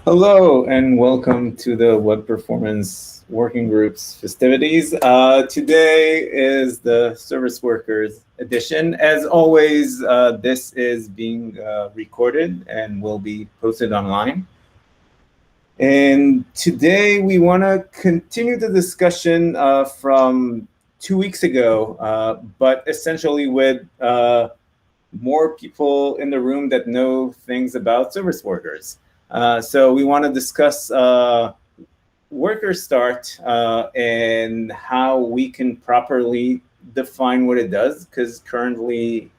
Hello and welcome to the Web Performance Working Group's festivities. Today is the Service Workers edition. As always, this is being recorded and will be posted online. And today we want to continue the discussion from 2 weeks ago, but essentially with more people in the room that know things about service workers. So we want to discuss worker start and how we can properly define what it does, because currently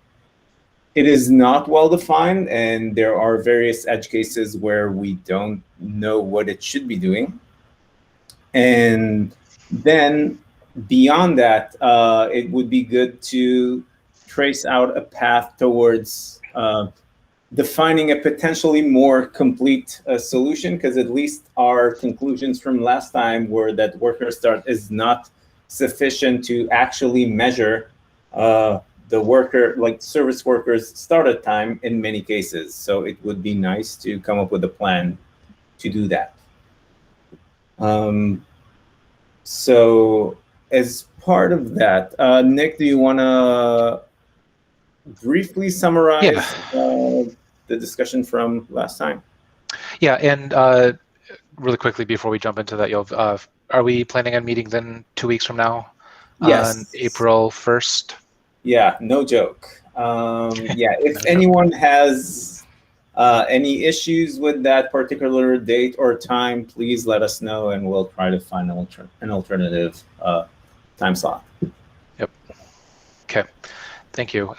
it is not well defined and there are various edge cases where we don't know what it should be doing. And then beyond that, it would be good to trace out a path towards defining a potentially more complete solution, because at least our conclusions from last time were that worker start is not sufficient to actually measure the worker, like service workers' startup time in many cases. So it would be nice to come up with a plan to do that. So as part of that, Nick, do you want to briefly summarize the discussion from last time? Yeah, and really quickly before we jump into that, are we planning on meeting then 2 weeks from now? Yes. On April 1st? Yeah, no joke. Yeah, if anyone has any issues with that particular date or time, please let us know and we'll try to find an alternative time slot. Yep. Okay. Thank you.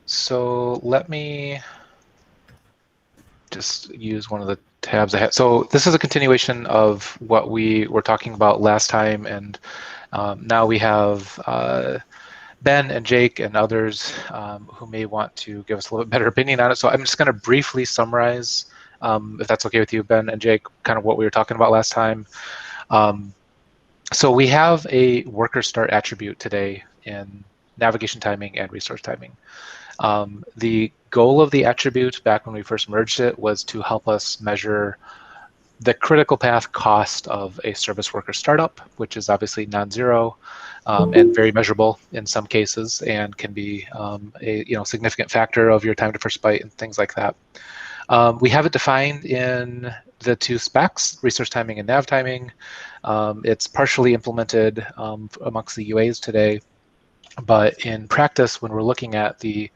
So let me just use one of the tabs I had. So this is a continuation of what we were talking about last time, and now we have Ben and Jake and others who may want to give us a little bit better opinion on it. So I'm just going to briefly summarize, if that's okay with you, Ben and Jake, kind of what we were talking about last time. So we have a worker start attribute today in navigation timing and resource timing. The goal of the attribute back when we first merged it was to help us measure the critical path cost of a service worker startup, which is obviously non-zero and very measurable in some cases, and can be a significant factor of your time to first byte and things like that. We have it defined in the two specs, resource timing and nav timing. It's partially implemented amongst the UAs today, but in practice, when we're looking at the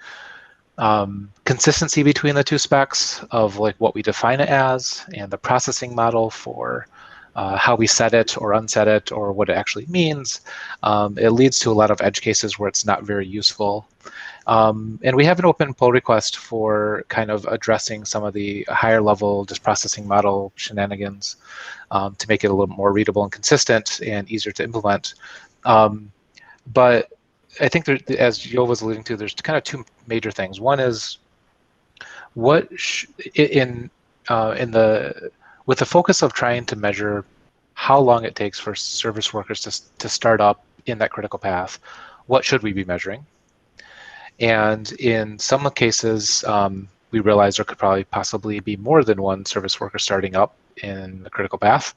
consistency between the two specs of like what we define it as and the processing model for how we set it or unset it or what it actually means, it leads to a lot of edge cases where it's not very useful. And we have an open pull request for kind of addressing some of the higher level just processing model shenanigans to make it a little more readable and consistent and easier to implement. But I think there, as Yo was alluding to, there's kind of two major things. One is what with the focus of trying to measure how long it takes for service workers to start up in that critical path, what should we be measuring? And in some cases, we realize there could probably possibly be more than one service worker starting up in the critical path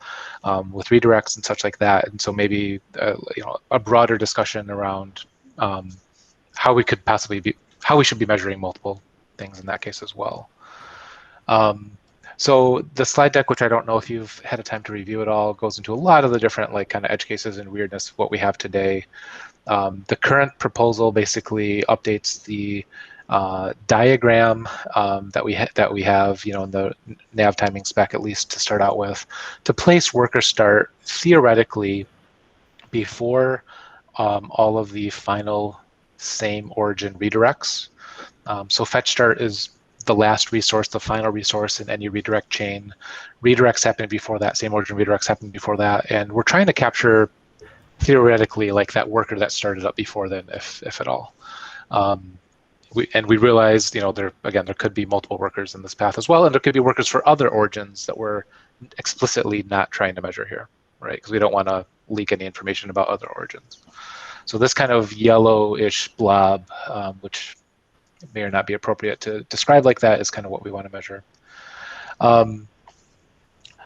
with redirects and such like that. And so maybe a broader discussion around how we could possibly be, how we should be measuring multiple things in that case as well. So the slide deck, which I don't know if you've had a time to review at all, goes into a lot of the different like kind of edge cases and weirdness of what we have today. The current proposal basically updates the diagram that we have, in the nav timing spec at least to start out with, to place worker start theoretically before all of the final same origin redirects. So fetch start is the last resource, the final resource in any redirect chain. Redirects happen before that, same origin redirects happen before that, and we're trying to capture theoretically like that worker that started up before then, if at all. We realized, there could be multiple workers in this path as well, and there could be workers for other origins that we're explicitly not trying to measure here, right? Because we don't want to leak any information about other origins. So this kind of yellowish blob, which may or not be appropriate to describe like that, is kind of what we want to measure.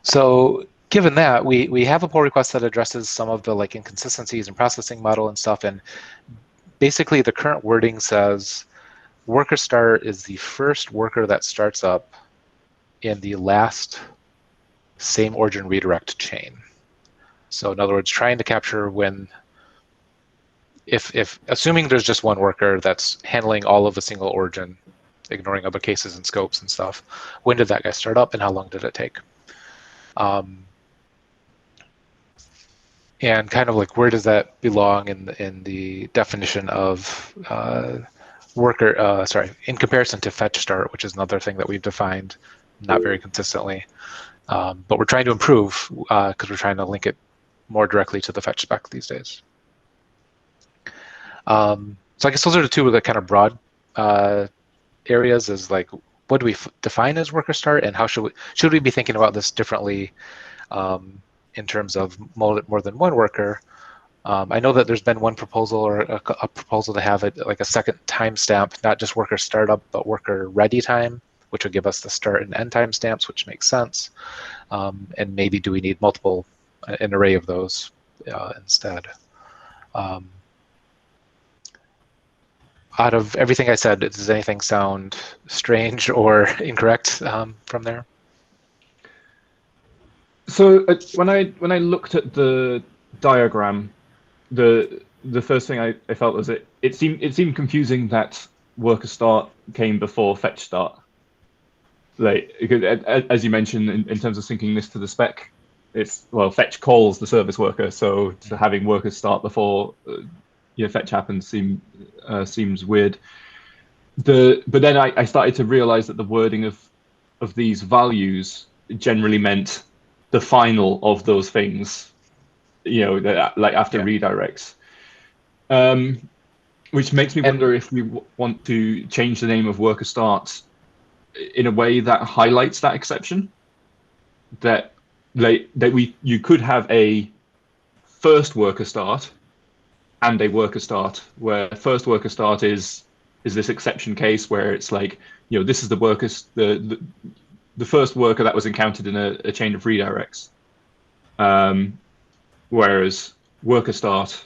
So given that, we have a pull request that addresses some of the like inconsistencies in processing model and stuff. And basically the current wording says worker start is the first worker that starts up in the last same origin redirect chain. So in other words, trying to capture when, if assuming there's just one worker that's handling all of a single origin, ignoring other cases and scopes and stuff, when did that guy start up and how long did it take? And kind of like where does that belong in the definition of worker, in comparison to fetch start, which is another thing that we've defined not very consistently. But we're trying to improve because we're trying to link it more directly to the fetch spec these days. So I guess those are the two of the kind of broad areas, is like, what do we define as worker start, and how should we be thinking about this differently in terms of more than one worker? I know that there's been one proposal, or a proposal to have it like a second timestamp, not just worker startup, but worker ready time, which would give us the start and end timestamps, which makes sense. And maybe do we need an array of those instead? Out of everything I said, does anything sound strange or incorrect from there? So when I looked at the diagram, the first thing I felt was it seemed confusing that worker start came before fetch start. Like, as you mentioned, in terms of syncing this to the spec, fetch calls the service worker, so having workers start before fetch happens seems weird. But then I started to realize that the wording of these values generally meant the final of those things, like after redirects, which makes me wonder if we want to change the name of worker start in a way that highlights that exception, that you could have a first worker start and a worker start, where first worker start is this exception case where it's like, this is the first worker that was encountered in a chain of redirects, whereas worker start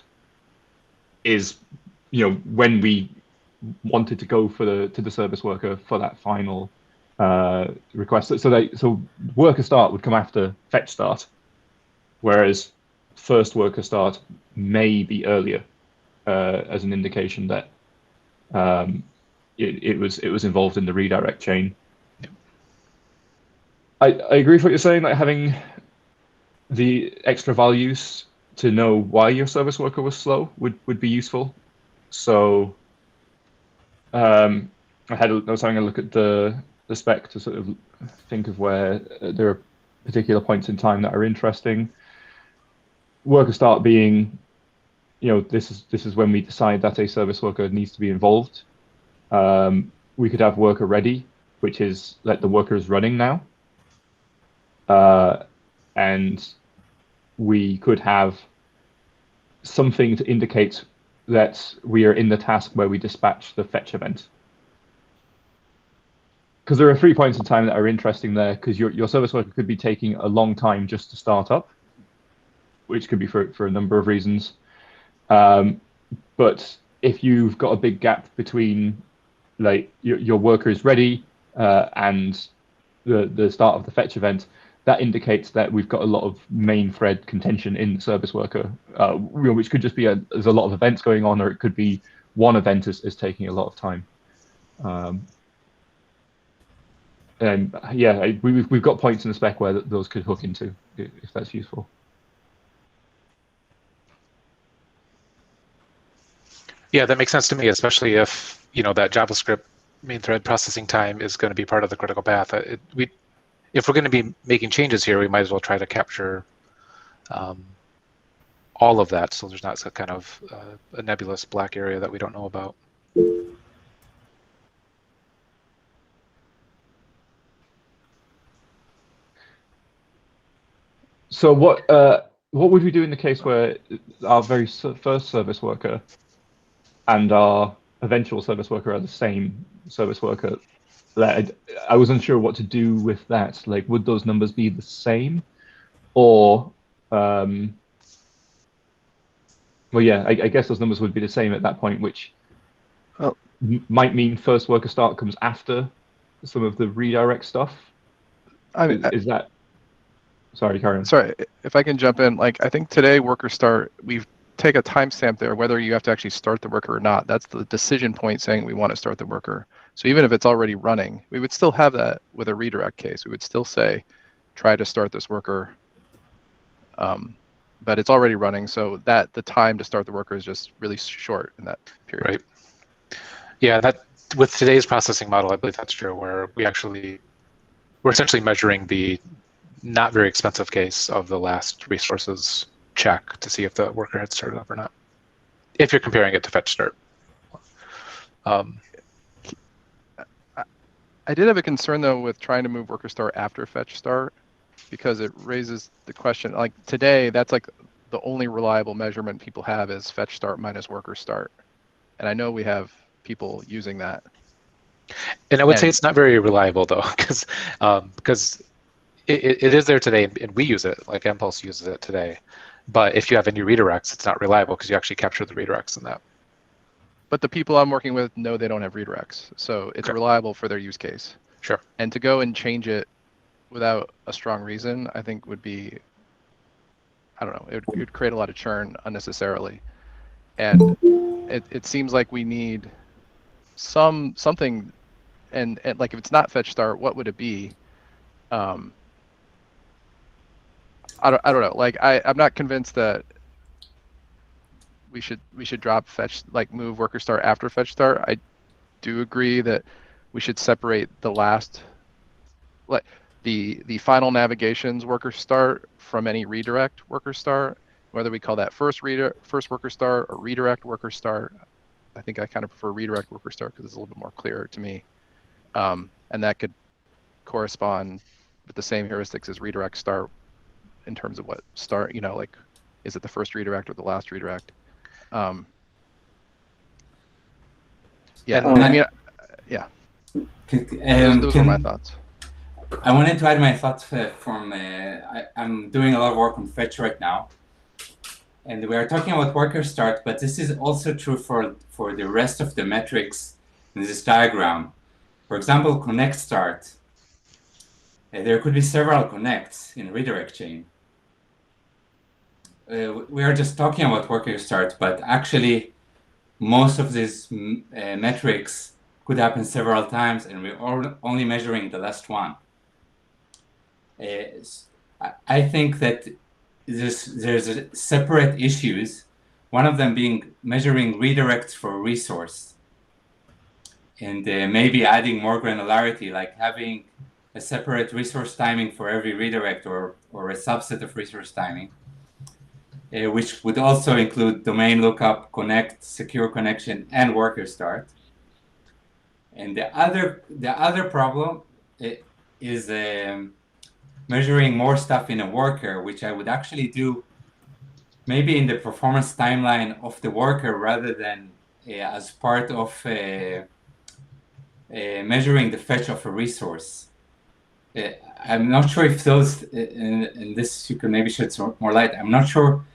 is when we wanted to go to the service worker for that final request. So worker start would come after fetch start, whereas first worker start may be earlier, as an indication that it was involved in the redirect chain. I agree with what you're saying, like having the extra values to know why your service worker was slow would be useful. So I was having a look at the spec to sort of think of where there are particular points in time that are interesting. Worker start being, this is when we decide that a service worker needs to be involved. We could have worker ready, which is that the worker is running now. And we could have something to indicate that we are in the task where we dispatch the fetch event. Because there are 3 points in time that are interesting there, because your service worker could be taking a long time just to start up, which could be for a number of reasons. But if you've got a big gap between like your worker is ready and the start of the fetch event, that indicates that we've got a lot of main thread contention in the service worker, which could just be there's a lot of events going on, or it could be one event is taking a lot of time. And yeah, we've got points in the spec where those could hook into, if that's useful. Yeah, that makes sense to me, especially if that JavaScript main thread processing time is going to be part of the critical path. If we're going to be making changes here, we might as well try to capture all of that, so there's not some kind of a nebulous black area that we don't know about. So what would we do in the case where our very first service worker and our eventual service worker are the same service worker? I was unsure what to do with that. Like, would those numbers be the same? or well, yeah, I guess those numbers would be the same at that point, which might mean first worker start comes after some of the redirect stuff. I mean, Is that? Sorry, Karen. sorry, if I can jump in. Like, I think today worker start, we take a timestamp there, whether you have to actually start the worker or not. That's the decision point saying we want to start the worker. So even if it's already running, we would still have that with a redirect case. We would still say, try to start this worker. But it's already running, so that the time to start the worker is just really short in that period. Right. Yeah, that with today's processing model, I believe that's true, where we're essentially measuring the not very expensive case of the last resources check to see if the worker had started up or not, if you're comparing it to fetch start. I did have a concern though with trying to move worker start after fetch start, because it raises the question, like today, that's like the only reliable measurement people have is fetch start minus worker start. And I know we have people using that. And I would say it's not very reliable though, because it is there today and we use it, like Impulse uses it today. But if you have any redirects, it's not reliable because you actually capture the redirects in that. But the people I'm working with know they don't have redirects. So it's reliable for their use case. Sure. And to go and change it without a strong reason, I think would be, I don't know, it would create a lot of churn unnecessarily. And it seems like we need something, and like if it's not fetch start, what would it be? I don't know. Like I'm not convinced that we should drop fetch, like move worker start after fetch start. I do agree that we should separate the last, like the final navigations worker start from any redirect worker start, whether we call that first worker start or redirect worker start. I think I kind of prefer redirect worker start because it's a little bit more clear to me. And that could correspond with the same heuristics as redirect start in terms of what start, like, is it the first redirect or the last redirect? Yeah, I mean, yeah. Those are my thoughts. I wanted to add my thoughts from, I'm doing a lot of work on fetch right now. And we are talking about worker start, but this is also true for the rest of the metrics in this diagram. For example, connect start. There could be several connects in a redirect chain. We are just talking about worker start, but actually most of these metrics could happen several times, and we're only measuring the last one. I think that there's separate issues, one of them being measuring redirects for a resource, and maybe adding more granularity, like having a separate resource timing for every redirect or a subset of resource timing, which would also include domain lookup, connect, secure connection, and worker start. And the other problem is measuring more stuff in a worker, which I would actually do maybe in the performance timeline of the worker rather than as part of measuring the fetch of a resource. I'm not sure if those, and this you can maybe shed some more light, I'm not sure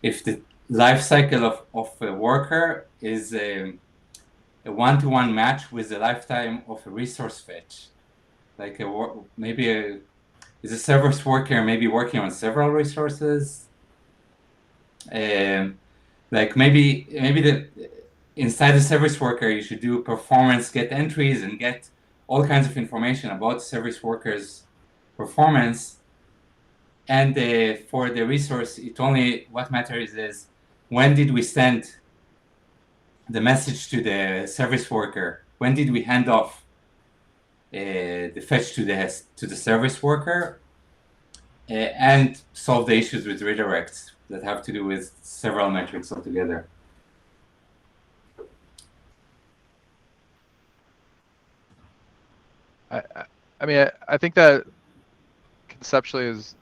if the life cycle of a worker is a one-to-one match with the lifetime of a resource fetch. Like is a service worker maybe working on several resources? Like maybe inside the service worker you should do performance get entries and get all kinds of information about the service worker's performance. And for the resource, what matters is when did we send the message to the service worker? When did we hand off the fetch to the service worker? And solve the issues with redirects that have to do with several metrics altogether. I mean, I think that conceptually is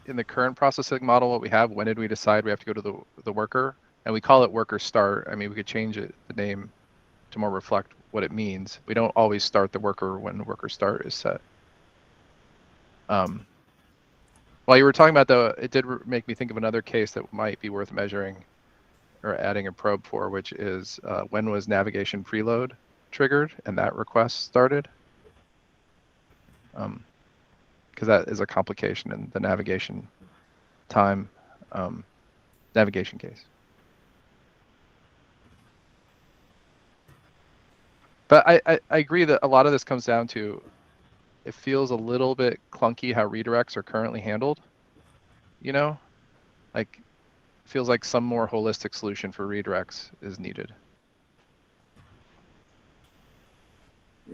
in the current processing model, what we have, when did we decide we have to go to the worker? And we call it worker start. I mean, we could change the name to more reflect what it means. We don't always start the worker when the worker start is set. While you were talking about though, it did make me think of another case that might be worth measuring or adding a probe for, which is when was navigation preload triggered and that request started? Because that is a complication in the navigation time navigation case. But I agree that a lot of this comes down to, it feels a little bit clunky how redirects are currently handled. You know, like feels like some more holistic solution for redirects is needed.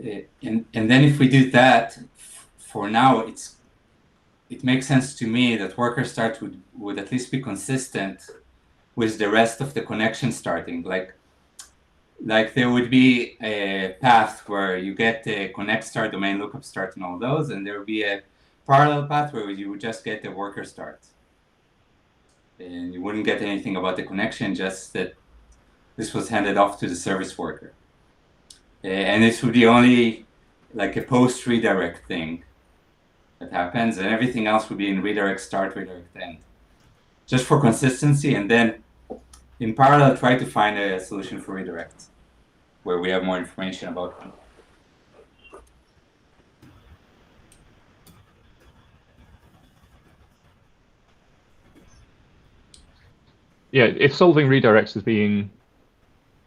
And then if we do that, for now, it makes sense to me that worker start would at least be consistent with the rest of the connection starting. Like there would be a path where you get a connect start, domain lookup start, and all those, and there would be a parallel path where you would just get the worker start. And you wouldn't get anything about the connection, just that this was handed off to the service worker. And this would be only like a post redirect thing that happens, and everything else would be in redirect start, redirect end. Just for consistency, and then in parallel, try to find a solution for redirect where we have more information about them. Yeah, if solving redirects is being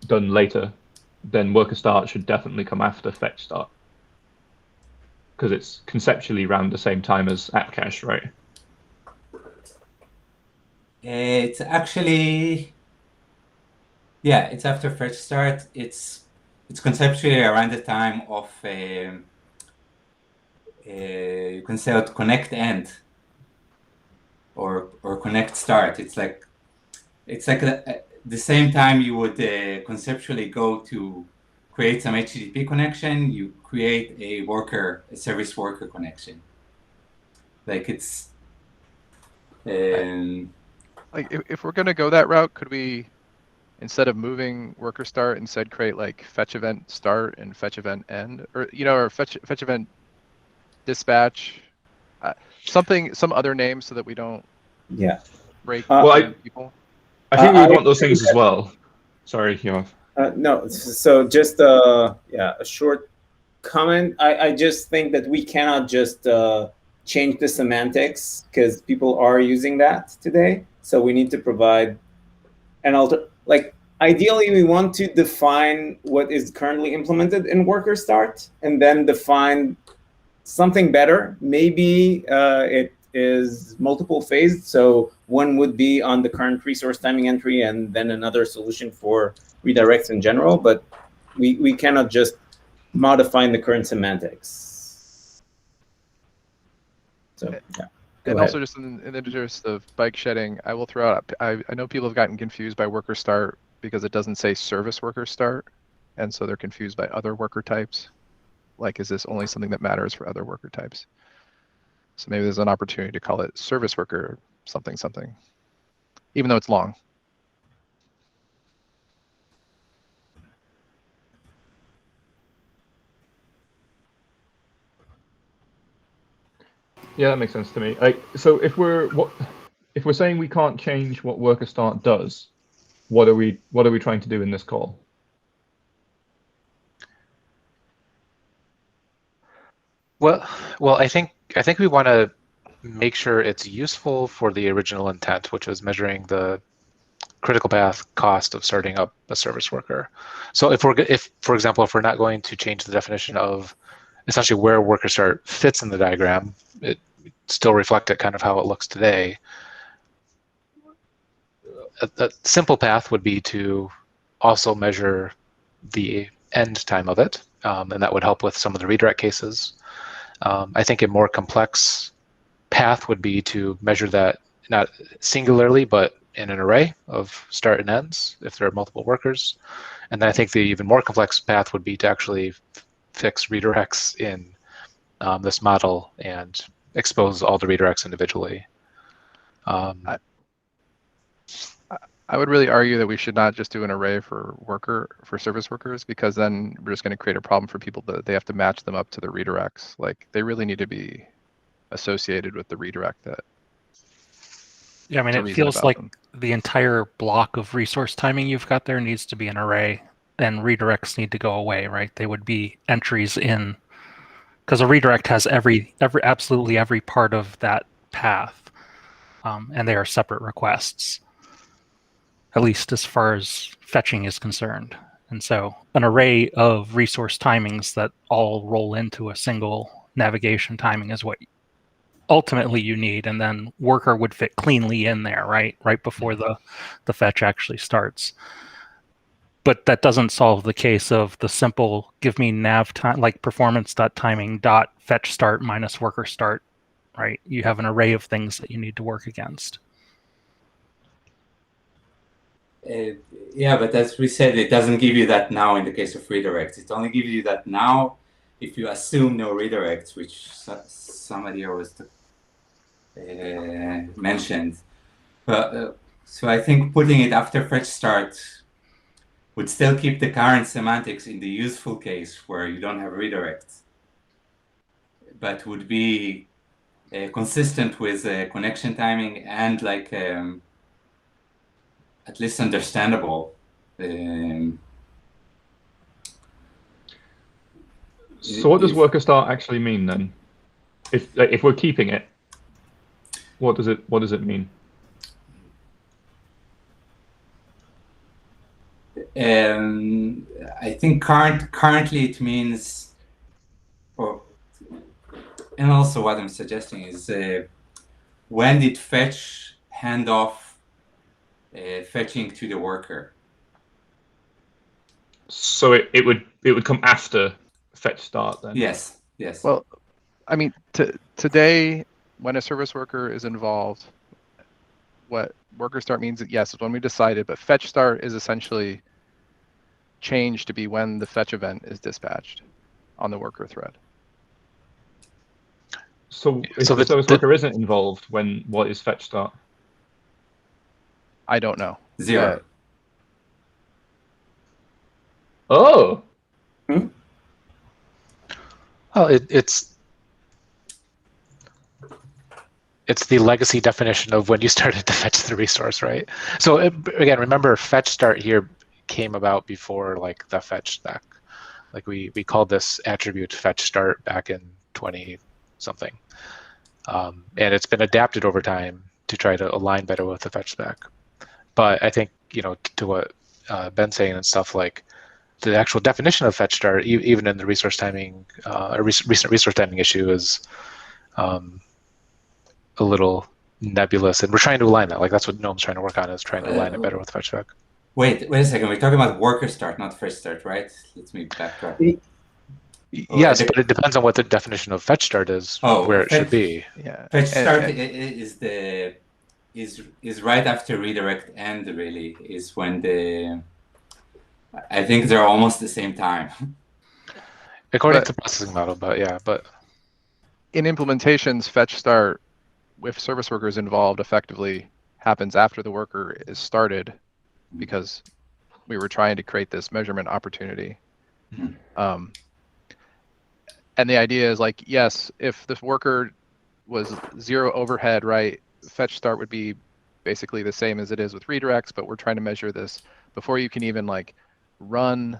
done later, then worker start should definitely come after fetch start, because it's conceptually around the same time as app cache, right? It's actually, yeah, it's after fetch start. It's conceptually around the time of you can say it connect end or connect start. It's like the same time you would conceptually go to create some HTTP connection, you create a service worker connection. Like it's like if we're gonna go that route, could we, instead of moving worker start, instead create like fetch event start and fetch event end, or or fetch event dispatch, some other name so that we don't break people. I think we would want those things as well. Sorry, Yoav. No, so just a short comment. I just think that we cannot just change the semantics because people are using that today. So we need to provide an ideally we want to define what is currently implemented in worker start and then define something better. Maybe it is multiple phased. So one would be on the current resource timing entry and then another solution for redirects in general, but we cannot just modify the current semantics. So yeah. And also just in the interest of bike shedding, I will throw out, I know people have gotten confused by worker start because it doesn't say service worker start. And so they're confused by other worker types. Like, is this only something that matters for other worker types? So maybe there's an opportunity to call it service worker something something, even though it's long. Yeah, that makes sense to me. So if we're saying we can't change what worker start does, what are we trying to do in this call? Well, I think we want to make sure it's useful for the original intent, which was measuring the critical path cost of starting up a service worker. So if for example, if we're not going to change the definition of essentially where worker start fits in the diagram, it still reflect it kind of how it looks today. A simple path would be to also measure the end time of it, and that would help with some of the redirect cases. I think a more complex path would be to measure that not singularly, but in an array of start and ends if there are multiple workers. And then I think the even more complex path would be to actually fix redirects in this model and expose all the redirects individually. I would really argue that we should not just do an array for service workers, because then we're just going to create a problem for people that they have to match them up to the redirects. Like, they really need to be associated with the redirect that Yeah, I mean, to it reason feels about like them. the entire block of resource timing you've got there needs to be an array, and redirects need to go away, right? They would be entries in, because a redirect has absolutely every part of that path, and they are separate requests, at least as far as fetching is concerned. And so an array of resource timings that all roll into a single navigation timing is what ultimately you need, and then worker would fit cleanly in there, right before the fetch actually starts. But that doesn't solve the case of the simple give me nav time, like performance.timing dot fetch start minus worker start, right? You have an array of things that you need to work against. Yeah, but as we said, it doesn't give you that now in the case of redirects. It only gives you that now if you assume no redirects, which somebody here was mentioned. But so I think putting it after fetch start would still keep the current semantics in the useful case where you don't have redirects, but would be consistent with connection timing and like at least understandable. So what does worker start actually mean then? If we're keeping it, what does it mean? I think currently it means, and also what I'm suggesting is when did fetch hand off fetching to the worker? So it would come after fetch start then? Yes. Well, I mean, today, when a service worker is involved, what worker start means, yes, is when we decided, but fetch start is essentially changed to be when the fetch event is dispatched on the worker thread. So if the service worker isn't involved, what is fetch start? I don't know. 0. Oh. Well, it's the legacy definition of when you started to fetch the resource, right? So again, remember, fetch start here came about before like the fetch spec. Like we called this attribute fetch start back in 20 something, and it's been adapted over time to try to align better with the fetch spec. But I think to what Ben's saying and stuff, like the actual definition of fetch start, even in the resource timing, recent resource timing issue is a little nebulous, and we're trying to align that. Like that's what GNOME's trying to work on, is trying to align it better with fetch spec. Wait a second. We're talking about worker start, not fetch start, right? Let me backtrack. Yes, but it depends on what the definition of fetch start is, where it should be. Yeah. Fetch start is right after redirect end. Really, is when I think they're almost the same time. According to the processing model, but in implementations, fetch start with service workers involved effectively happens after the worker is started, because we were trying to create this measurement opportunity. And the idea is like, yes, if the worker was 0 overhead, right, fetch start would be basically the same as it is with redirects, but we're trying to measure this before you can even like run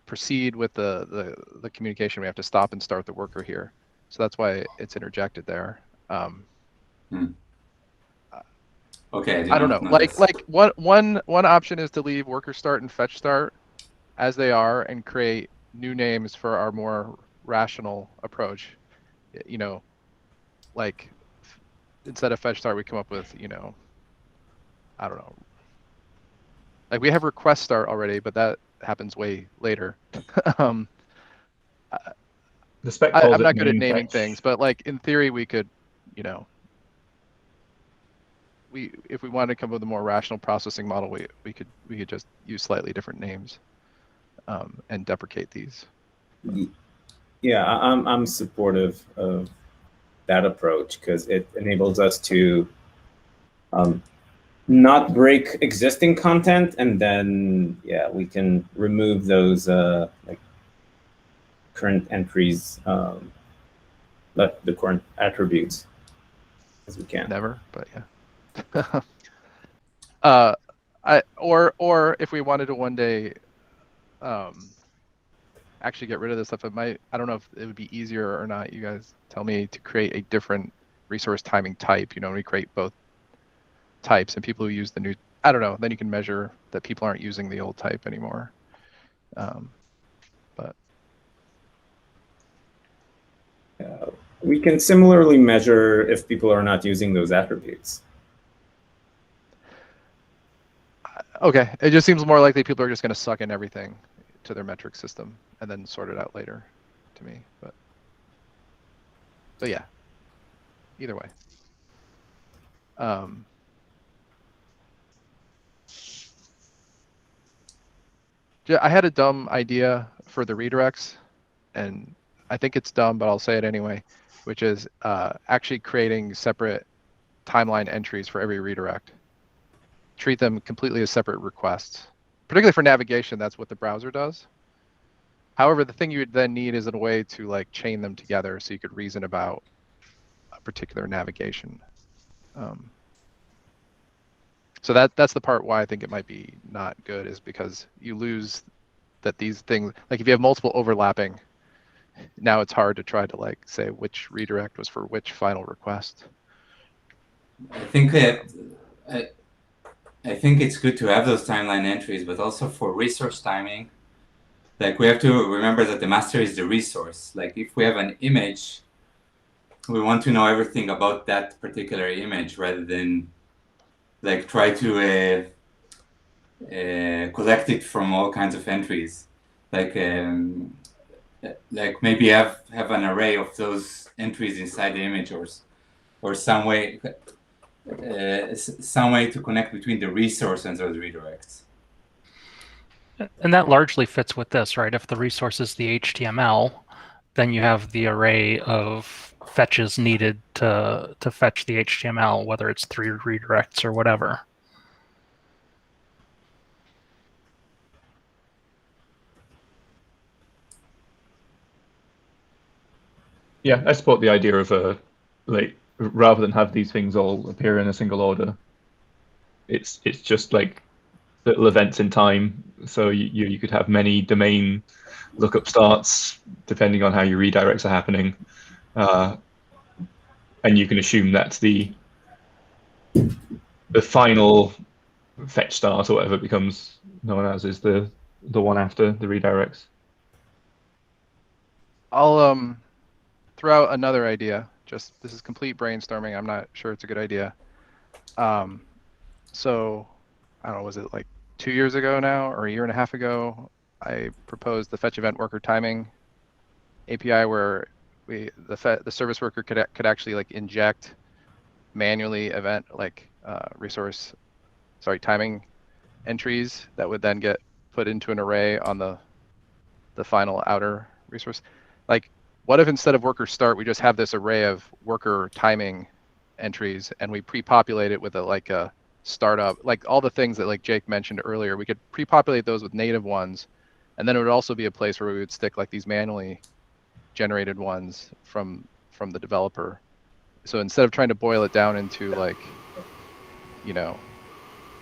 proceed with the communication. We have to stop and start the worker here. So that's why it's interjected there. Okay. I don't know. Like one option is to leave worker start and fetch start as they are and create new names for our more rational approach. Like instead of fetch start, we come up with, I don't know. Like we have request start already, but that happens way later. The spec calls I'm not good at name naming fetch. things, but like in theory, we could, if we wanted to come up with a more rational processing model, we could just use slightly different names and deprecate these. Yeah, I'm supportive of that approach because it enables us to not break existing content, and then we can remove those like current entries, the current attributes. as we can. Never, but yeah. Or if we wanted to one day actually get rid of this stuff, it might, I don't know if it would be easier or not, you guys tell me, to create a different resource timing type, we create both types, and people who use the new, I don't know, then you can measure that people aren't using the old type anymore. But We can similarly measure if people are not using those attributes. okay, it just seems more likely people are just going to suck in everything to their metric system and then sort it out later, to me. But yeah, either way. I had a dumb idea for the redirects, and I think it's dumb, but I'll say it anyway, which is actually creating separate timeline entries for every redirect. Treat them completely as separate requests. Particularly for navigation, that's what the browser does. However, the thing you would then need is a way to like chain them together so you could reason about a particular navigation. So that's the part why I think it might be not good, is because you lose that these things, like if you have multiple overlapping, now it's hard to try to like say which redirect was for which final request. I think I think it's good to have those timeline entries, but also for resource timing, like we have to remember that the master is the resource. Like if we have an image, we want to know everything about that particular image rather than like try to collect it from all kinds of entries. Like maybe have an array of those entries inside the image, or some way to connect between the resource and those redirects. And that largely fits with this, right? If the resource is the HTML, then you have the array of fetches needed to fetch the HTML, whether it's 3 redirects or whatever. Yeah, I support the idea of like, rather than have these things all appear in a single order, it's just like little events in time. So you could have many domain lookup starts depending on how your redirects are happening, and you can assume that the final fetch start or whatever it becomes known as is the one after the redirects. I'll throw out another idea. Just, this is complete brainstorming. I'm not sure it's a good idea. So I don't know, was it like 2 years ago now, or a year and a half ago, I proposed the fetch event worker timing API, where the service worker could actually like inject manually event like timing entries that would then get put into an array on the final outer resource. Like, what if instead of worker start, we just have this array of worker timing entries, and we pre-populate it with a startup, like all the things that like Jake mentioned earlier. We could pre-populate those with native ones, and then it would also be a place where we would stick like these manually generated ones from the developer. So instead of trying to boil it down into like, a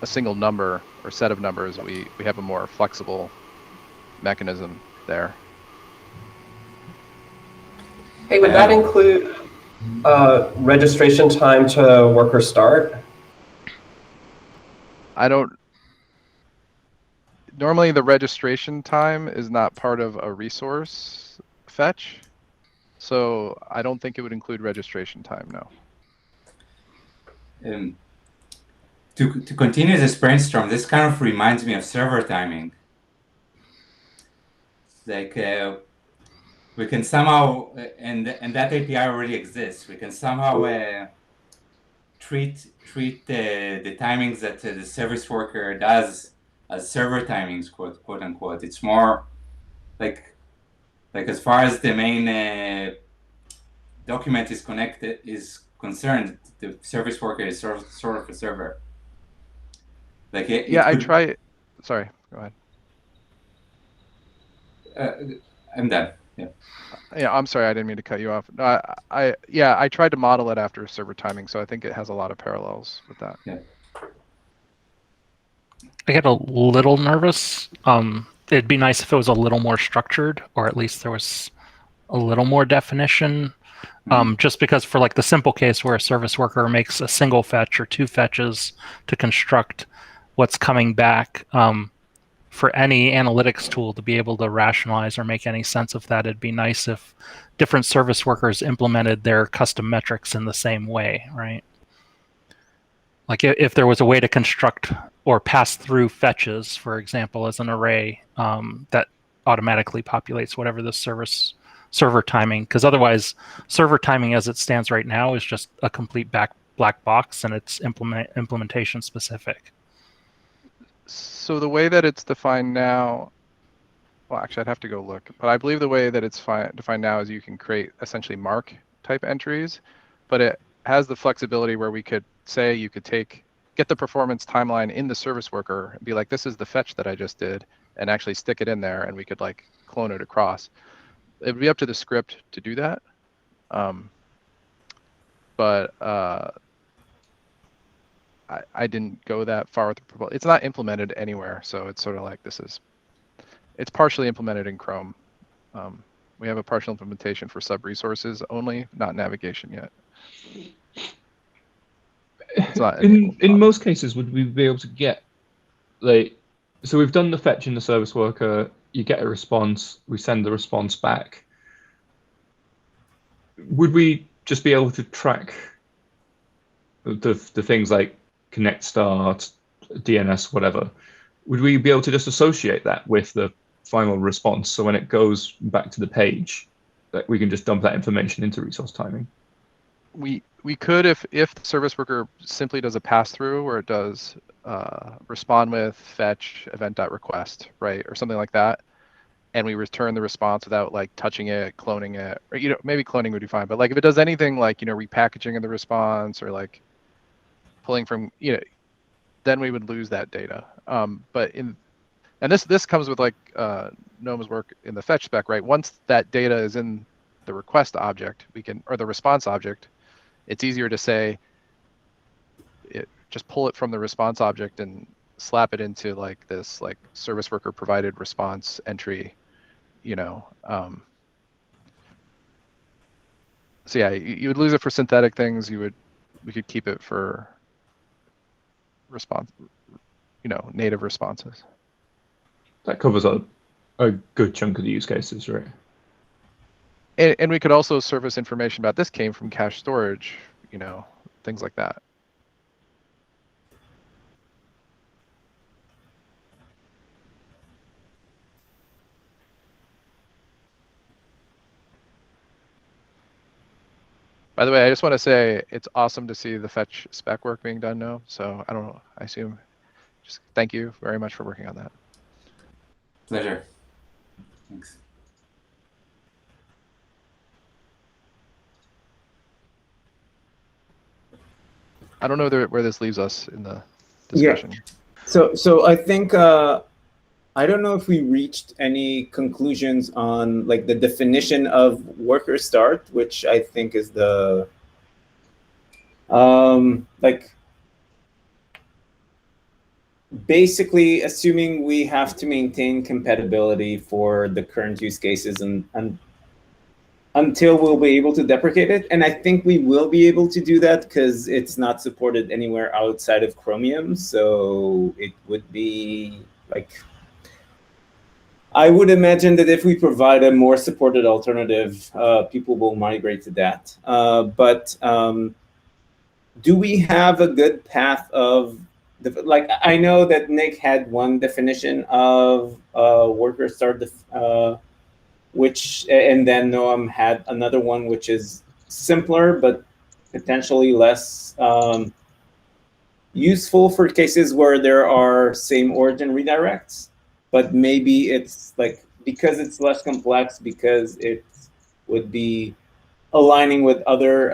single number or set of numbers, we have a more flexible mechanism there. Hey, would that include registration time to worker start? Normally the registration time is not part of a resource fetch, so I don't think it would include registration time, no. To continue this brainstorm, this kind of reminds me of server timing. Like we can somehow, and that API already exists, we can somehow treat the timings that the service worker does as server timings, quote unquote. It's more like as far as the main document is concerned, the service worker is sort of a server. Like Sorry, go ahead. I'm done. Yeah, I'm sorry, I didn't mean to cut you off. No, I tried to model it after server timing, so I think it has a lot of parallels with that. Yeah. I get a little nervous. It'd be nice if it was a little more structured, or at least there was a little more definition. Just because for like the simple case where a service worker makes a single fetch or two fetches to construct what's coming back, for any analytics tool to be able to rationalize or make any sense of that, it'd be nice if different service workers implemented their custom metrics in the same way, right? Like if there was a way to construct or pass through fetches, for example, as an array that automatically populates whatever the server timing, because otherwise server timing as it stands right now is just a complete black box and it's implementation specific. So the way that it's defined now, well, actually, I'd have to go look, but I believe the way that it's defined now is you can create essentially mark type entries, but it has the flexibility where we could say you could get the performance timeline in the service worker and be like, this is the fetch that I just did, and actually stick it in there, and we could like clone it across. It would be up to the script to do that. But I didn't go that far with the proposal. It's not implemented anywhere, so it's sort of like it's partially implemented in Chrome. We have a partial implementation for sub-resources only, not navigation yet. It's not in most cases, would we be able to get, like, so we've done the fetch in the service worker, you get a response, we send the response back. Would we just be able to track the things like connect start, DNS, whatever? Would we be able to just associate that with the final response, so when it goes back to the page, that we can just dump that information into resource timing? We could if the service worker simply does a pass through where it does respond with fetch event.request, right, or something like that, and we return the response without like touching it, cloning it, or maybe cloning would be fine, but like if it does anything like repackaging of the response or like pulling from then we would lose that data. But this comes with like GNOME's work in the fetch spec, right? Once that data is in the request object, or the response object, it's easier to say, just pull it from the response object and slap it into like this like service worker provided response entry, So yeah, you would lose it for synthetic things. We could keep it for response, native responses. That covers a good chunk of the use cases, right? And we could also surface information about this came from cache storage, things like that. By the way, I just want to say it's awesome to see the fetch spec work being done now. So I don't know, I assume, just thank you very much for working on that. Pleasure. Thanks. I don't know where this leaves us in the discussion. Yeah. So I think I don't know if we reached any conclusions on like the definition of worker start, which I think is the like basically assuming we have to maintain compatibility for the current use cases and until we'll be able to deprecate it. And I think we will be able to do that because it's not supported anywhere outside of Chromium. So it would be like, I would imagine that if we provide a more supported alternative, people will migrate to that. But do we have a good path of, like, I know that Nick had one definition of worker start, and then Noam had another one, which is simpler, but potentially less useful for cases where there are same origin redirects. But maybe it's like, because it's less complex, because it would be aligning with other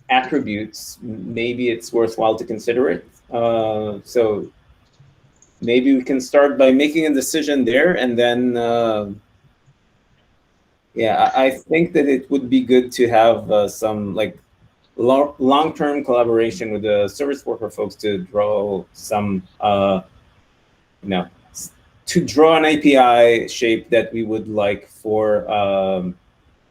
attributes, maybe it's worthwhile to consider it. So maybe we can start by making a decision there, and then yeah, I think that it would be good to have some like long-term collaboration with the service worker folks to draw some to draw an API shape that we would like for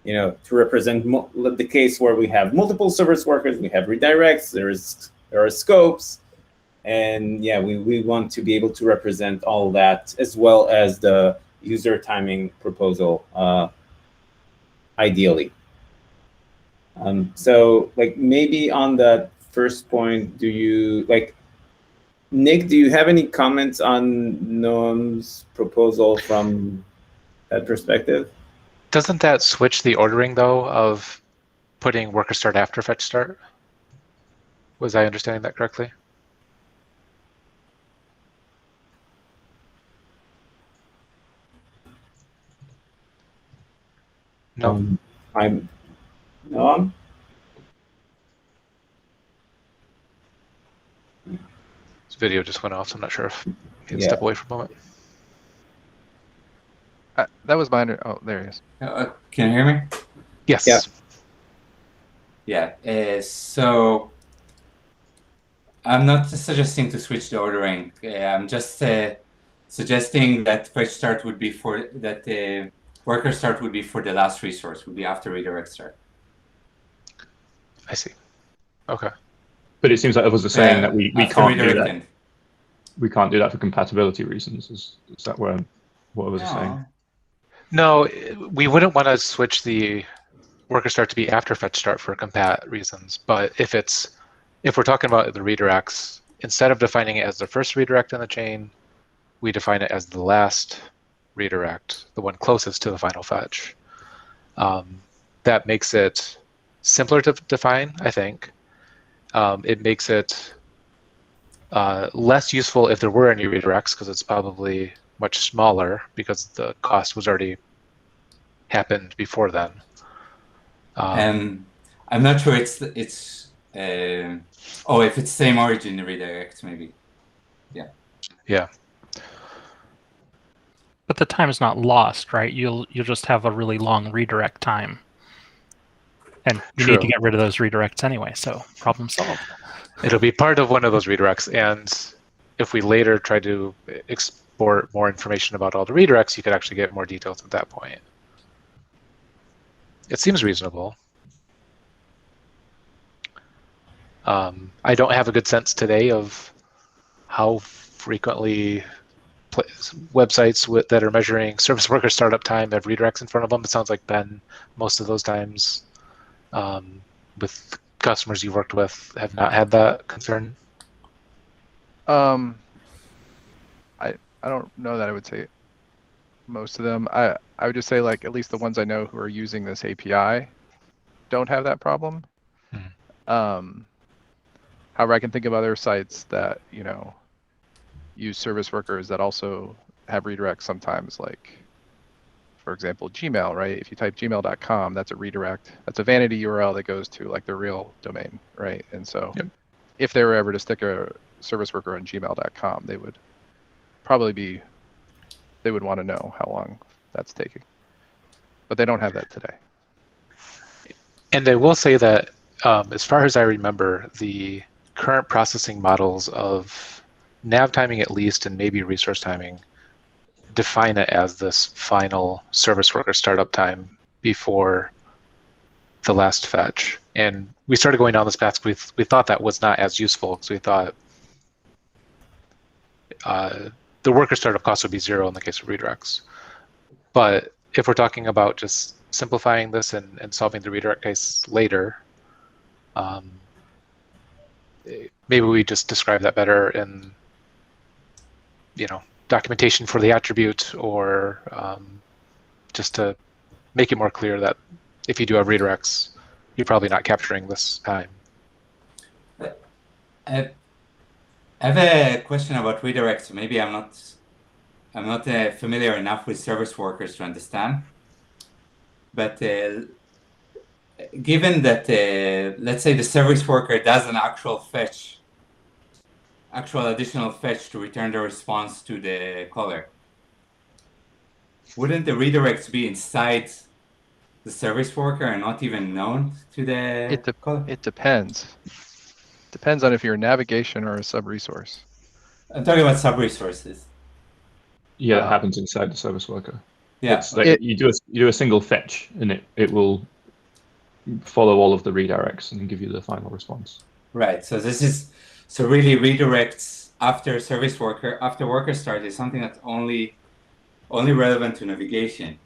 to represent the case where we have multiple service workers, we have redirects, there are scopes, and yeah, we want to be able to represent all that as well as the user timing proposal, ideally. So like maybe on that first point, Nick, do you have any comments on Noam's proposal from that perspective? Doesn't that switch the ordering, though, of putting worker start after fetch start? Was I understanding that correctly? No. Noam? His video just went off, so I'm not sure if he can step away for a moment. That was my oh, there he is. Can you hear me? Yes. Yeah. So I'm not suggesting to switch the ordering. I'm just suggesting that fetch start would be for that worker start would be for the last resource, would be after redirect start. I see. Okay. But it seems like others are saying that we can't do that. End. We can't do that for compatibility reasons. Is that what others are saying? No, we wouldn't want to switch the worker start to be after fetch start for compat reasons. But if we're talking about the redirects, instead of defining it as the first redirect in the chain, we define it as the last redirect, the one closest to the final fetch. That makes it simpler to define, I think. It makes it less useful if there were any redirects, because it's probably much smaller because the cost was already happened before then. I'm not sure if it's same origin redirect, maybe. Yeah. But the time is not lost, right? You'll just have a really long redirect time. And you need to get rid of those redirects anyway, so problem solved. It'll be part of one of those redirects, and if we later try to export more information about all the redirects, you could actually get more details at that point. It seems reasonable. I don't have a good sense today of how frequently websites that are measuring service worker startup time have redirects in front of them. It sounds like, Ben, most of those times with customers you've worked with have not had that concern. I don't know that I would say most of them. I would just say, like, at least the ones I know who are using this API don't have that problem. However, I can think of other sites that, use service workers that also have redirects sometimes, like, for example, Gmail, right? If you type gmail.com, that's a redirect. That's a vanity URL that goes to like the real domain, right? And so if they were ever to stick a service worker on gmail.com, they would want to know how long that's taking. But they don't have that today. And I will say that as far as I remember, the current processing models of nav timing at least, and maybe resource timing, define it as this final service worker startup time before the last fetch. And we started going down this path because we thought that was not as useful, because we thought the worker startup cost would be 0 in the case of redirects. But if we're talking about just simplifying this and solving the redirect case later, maybe we just describe that better in documentation for the attribute, or just to make it more clear that if you do have redirects, you're probably not capturing this time. I have a question about redirects. Maybe I'm not familiar enough with service workers to understand. But given that, let's say the service worker does an actual fetch actual additional fetch to return the response to the caller. Wouldn't the redirects be inside the service worker and not even known to the caller? It depends. Depends on if you're a navigation or a sub-resource. I'm talking about sub-resources. Yeah, that happens inside the service worker. Yeah. It's like you do a single fetch, and it will follow all of the redirects and give you the final response. Right. So this is really redirects after service worker, after worker start is something that's only relevant to navigation.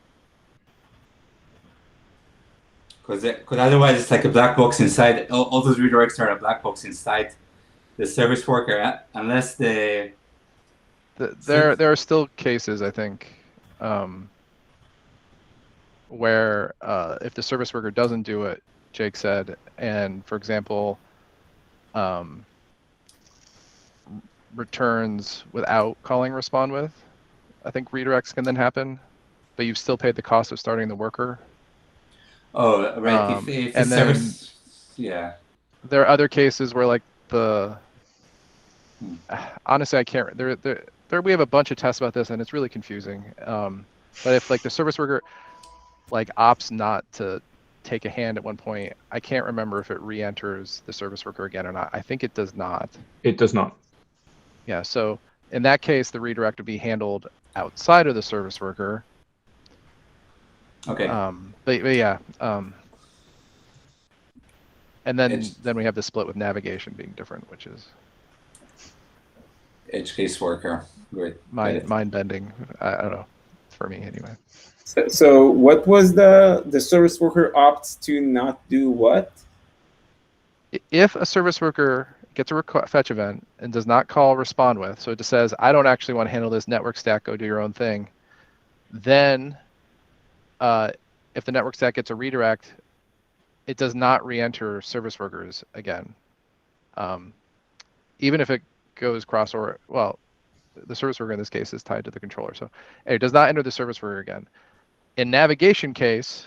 Because otherwise it's like a black box inside. All those redirects are a black box inside the service worker, unless there are still cases, I think, where if the service worker doesn't do it, Jake said, and for example, returns without calling respond with, I think redirects can then happen, but you've still paid the cost of starting the worker. Oh, right. If the service, yeah. There are other cases where like honestly, I can't. We have a bunch of tests about this, and it's really confusing. But if like the service worker like opts not to take a hand at one point, I can't remember if it re-enters the service worker again or not. I think it does not. It does not. Yeah. So in that case, the redirect would be handled outside of the service worker. Okay. But yeah. And then we have the split with navigation being different, which is edge case worker. Great. Mind bending. I don't know. For me anyway. So what was the service worker opts to not do what? If a service worker gets a fetch event and does not call respond with, so it just says, I don't actually want to handle this network stack, go do your own thing, then if the network stack gets a redirect, it does not re-enter service workers again. Even if it goes cross or, well, the service worker in this case is tied to the controller. So it does not enter the service worker again. In navigation case,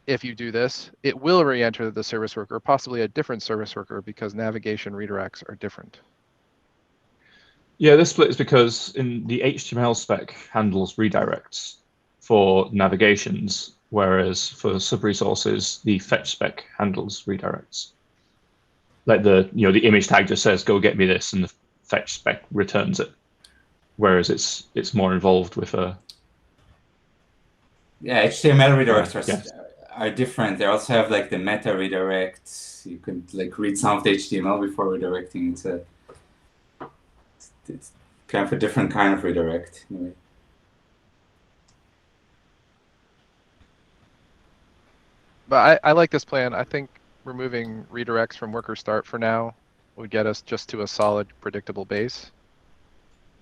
if you do this, it will re-enter the service worker, possibly a different service worker, because navigation redirects are different. Yeah, this split is because in the HTML spec handles redirects for navigations, whereas for sub-resources, the fetch spec handles redirects. Like the image tag just says, go get me this, and the fetch spec returns it. Whereas it's more involved with a... Yeah, HTML redirects are different. They also have like the meta redirects. You can like read some of the HTML before redirecting. It's kind of a different kind of redirect. Anyway. But I like this plan. I think removing redirects from worker start for now would get us just to a solid, predictable base,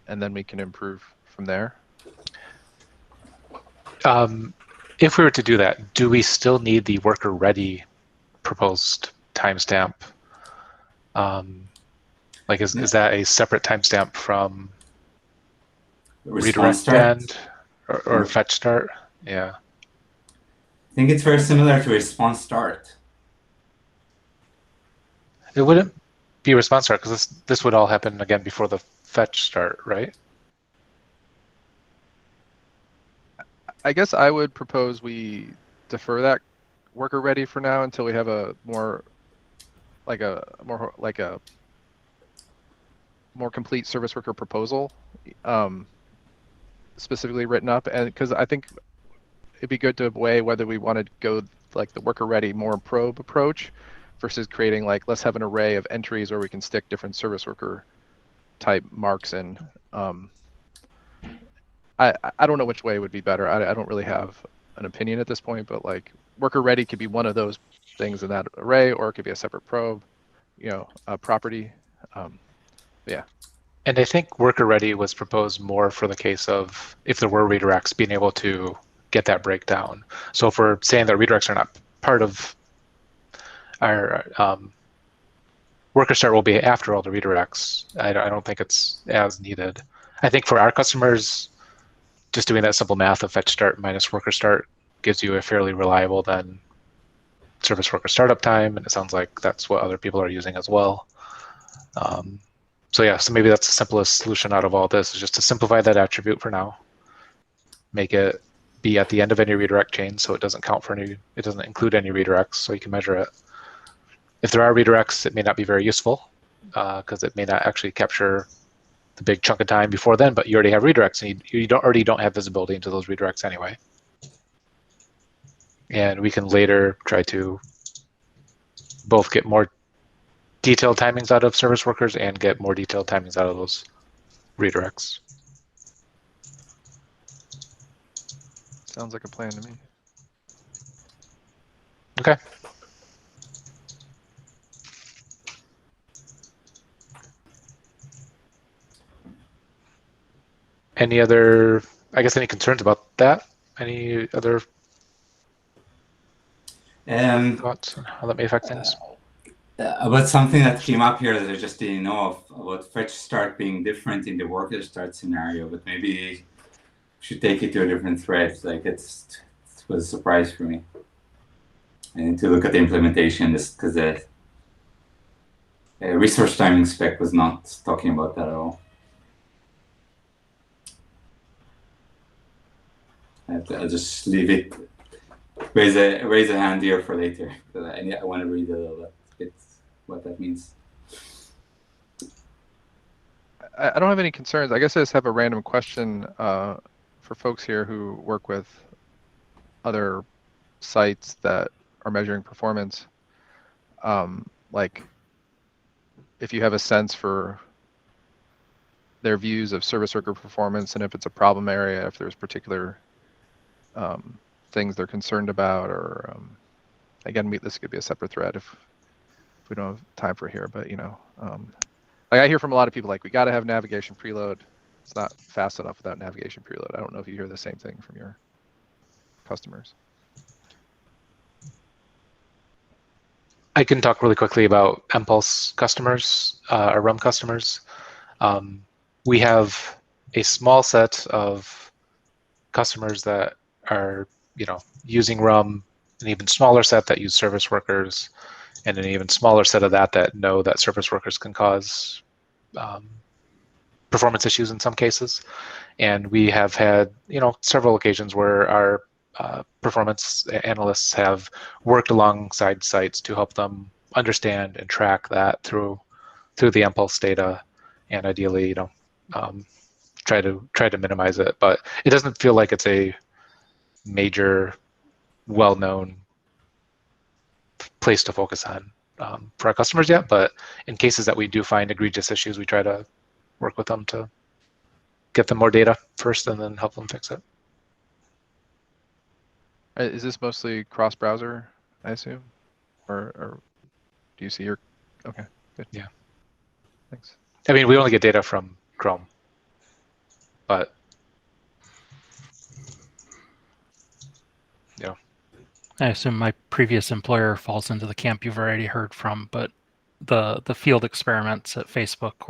and then we can improve from there. If we were to do that, do we still need the worker ready proposed timestamp? Like, is that a separate timestamp from redirect end or fetch start? Yeah. I think it's very similar to response start. It wouldn't be response start because this would all happen again before the fetch start, right? I guess I would propose we defer that worker ready for now until we have a more complete service worker proposal, specifically written up, and because I think it'd be good to weigh whether we want to go like the worker ready more probe approach versus creating like, let's have an array of entries where we can stick different service worker type marks in. I don't know which way would be better. I don't really have an opinion at this point, but like worker ready could be one of those things in that array, or it could be a separate probe, a property. Yeah. And I think worker ready was proposed more for the case of if there were redirects, being able to get that breakdown. So if we're saying that redirects are not part of our worker start will be after all the redirects, I don't think it's as needed. I think for our customers, just doing that simple math of fetch start minus worker start gives you a fairly reliable then service worker startup time, and it sounds like that's what other people are using as well. So yeah, so maybe that's the simplest solution out of all this, is just to simplify that attribute for now. Make it be at the end of any redirect chain, so it doesn't count for any, it doesn't include any redirects, so you can measure it. If there are redirects, it may not be very useful, because it may not actually capture the big chunk of time before then, but you already have redirects, and you already don't have visibility into those redirects anyway. And we can later try to both get more detailed timings out of service workers and get more detailed timings out of those redirects. Sounds like a plan to me. Okay. Any other, I guess, any concerns about that? Any other thoughts on how that may affect things? About something that came up here that I just didn't know of, about fetch start being different in the worker start scenario, but maybe we should take it to a different thread. Like it was a surprise for me. I need to look at the implementation because the resource timing spec was not talking about that at all. I'll just leave it. Raise a hand here for later, because I want to read a little bit what that means. I don't have any concerns. I guess I just have a random question for folks here who work with other sites that are measuring performance. Like, if you have a sense for their views of service worker performance, and if it's a problem area, if there's particular things they're concerned about, or again, this could be a separate thread if we don't have time for here, but you know, like I hear from a lot of people, like, we got to have navigation preload. It's not fast enough without navigation preload. I don't know if you hear the same thing from your customers. I can talk really quickly about mPulse customers, or RUM customers. We have a small set of customers that are, using RUM, an even smaller set that use service workers, and an even smaller set of that know that service workers can cause performance issues in some cases. And we have had, several occasions where our performance analysts have worked alongside sites to help them understand and track that through the mPulse data, and ideally, try to minimize it. But it doesn't feel like it's a major, well-known place to focus on for our customers yet. But in cases that we do find egregious issues, we try to work with them to get them more data first and then help them fix it. Is this mostly cross-browser, I assume? Or do you see your... Okay, good. Yeah. Thanks. I mean, we only get data from Chrome, but I assume my previous employer falls into the camp you've already heard from, but the field experiments at Facebook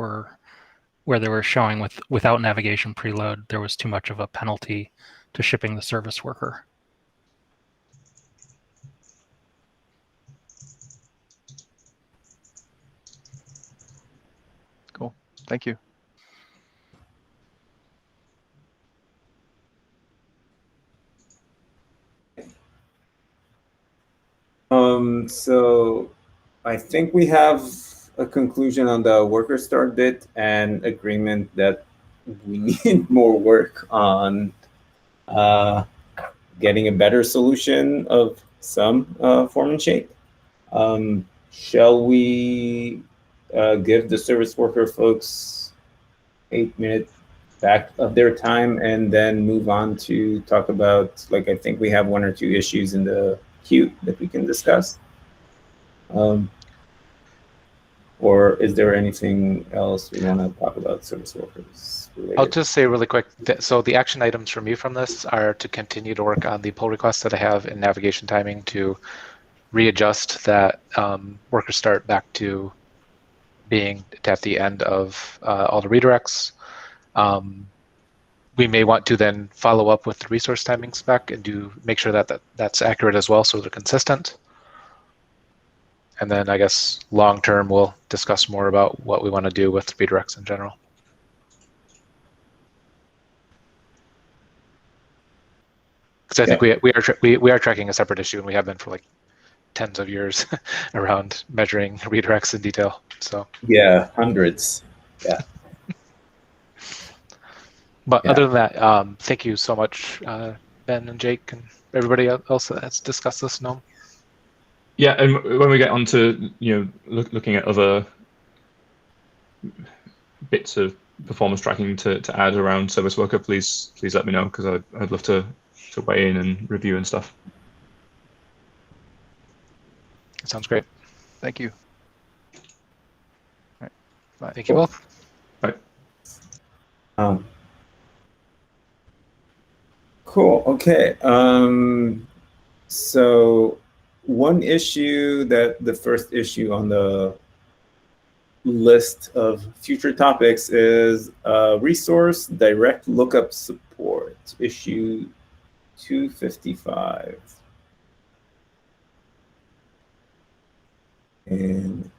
where they were showing without navigation preload, there was too much of a penalty to shipping the service worker. Cool. Thank you. So I think we have a conclusion on the worker start bit and agreement that we need more work on getting a better solution of some form and shape. Shall we give the service worker folks 8 minutes back of their time and then move on to talk about, like, I think we have 1 or 2 issues in the queue that we can discuss? Or is there anything else we want to talk about service workers related? I'll just say really quick, so the action items for me from this are to continue to work on the pull requests that I have in navigation timing to readjust that worker start back to being at the end of all the redirects. We may want to then follow up with the resource timing spec and make sure that that's accurate as well, so they're consistent. And then I guess long term, we'll discuss more about what we want to do with redirects in general. Because I think we are tracking a separate issue, and we have been for like tens of years around measuring redirects in detail. So yeah, hundreds. Yeah. But other than that, thank you so much, Ben and Jake and everybody else that's discussed this. No. Yeah, and when we get on to looking at other bits of performance tracking to add around service worker, please let me know, because I'd love to weigh in and review and stuff. It sounds great. Thank you. All right. Bye. Thank you both. Bye. Cool. Okay. So one issue the first issue on the list of future topics is resource direct lookup support, issue 255. And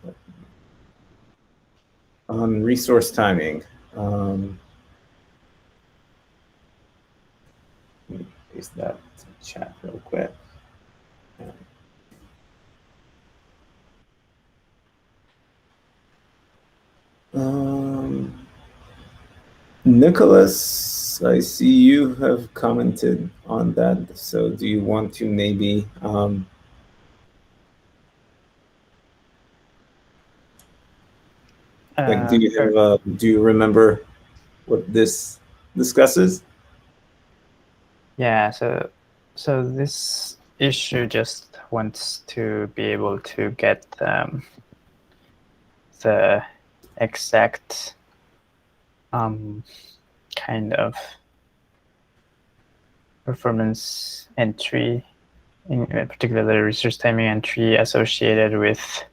on resource timing, let me paste that to the chat real quick. Nicholas, I see you have commented on that. So do you want to maybe do you remember what this discusses? Yeah, so this issue just wants to be able to get the exact kind of performance entry, in particular the resource timing entry associated with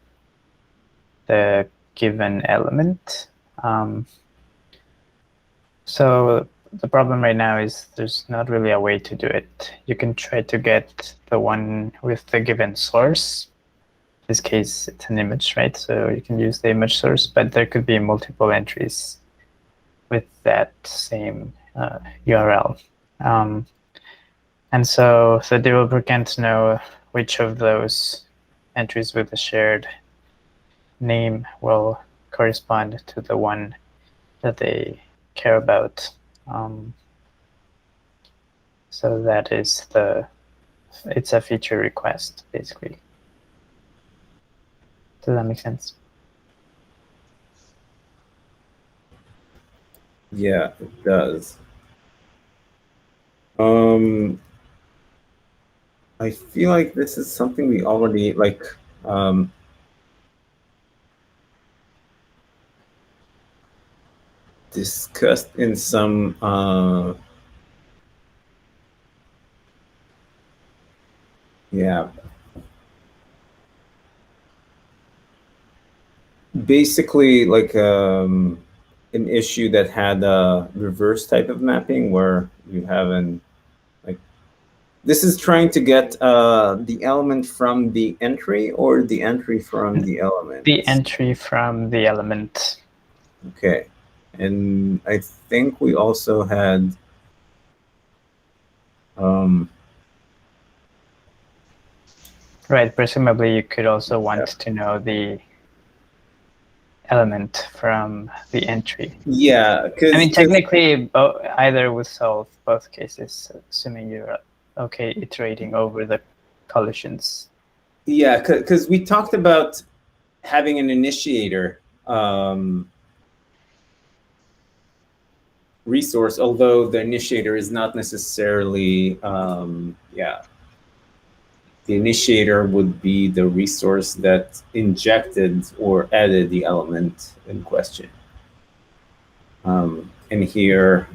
the given element. So the problem right now is there's not really a way to do it. You can try to get the one with the given source. In this case, it's an image, right? So you can use the image source, but there could be multiple entries with that same URL. And so the developer can't know which of those entries with the shared name will correspond to the one that they care about. So that is it's a feature request, basically. Does that make sense? Yeah, it does. I feel like this is something we already discussed in some basically like an issue that had a reverse type of mapping where you have this is trying to get the element from the entry or the entry from the element? The entry from the element. Okay. And I think we also had right, presumably you could also want to know the element from the entry. Yeah. I mean, technically, either would solve both cases, assuming you're okay iterating over the collisions. Yeah, because we talked about having an initiator resource, although the initiator is not necessarily, the initiator would be the resource that injected or added the element in question. And here,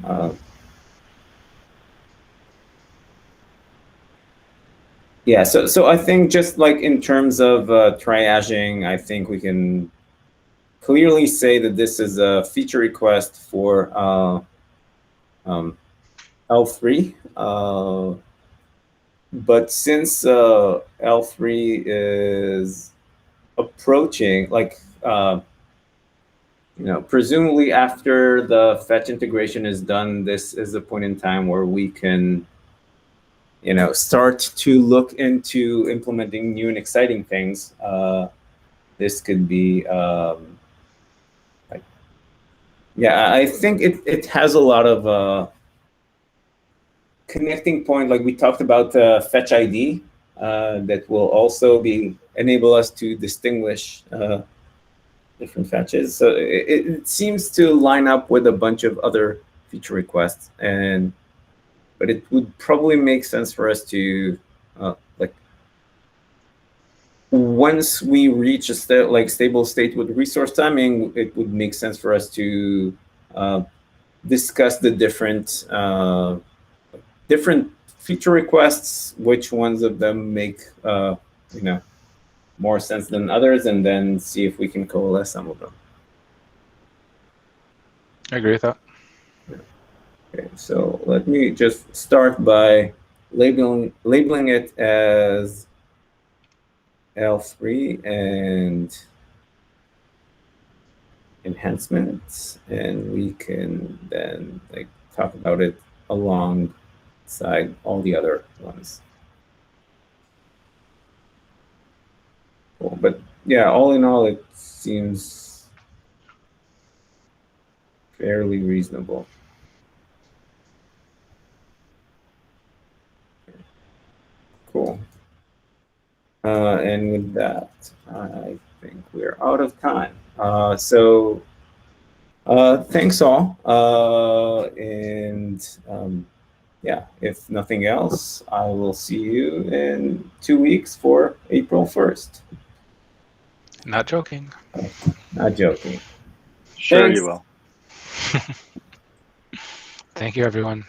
yeah, so I think just like in terms of triaging, I think we can clearly say that this is a feature request for L3. But since L3 is approaching, like, presumably after the fetch integration is done, this is the point in time where we can, start to look into implementing new and exciting things. This could be, I think it has a lot of connecting point. Like we talked about fetch ID, that will also enable us to distinguish different fetches. So it seems to line up with a bunch of other feature requests, but it would probably make sense for us to once we reach a stable state with resource timing, it would make sense for us to discuss the different feature requests, which ones of them make more sense than others, and then see if we can coalesce some of them. I agree with that. Okay, so let me just start by labeling it as L3 and enhancements, and we can then talk about it alongside all the other ones. Cool. But yeah, all in all, it seems fairly reasonable. Cool. And with that, I think we're out of time. So thanks all. If nothing else, I will see you in 2 weeks for April 1st. Not joking. Not joking. Sure Thanks. you will. Thank you, everyone.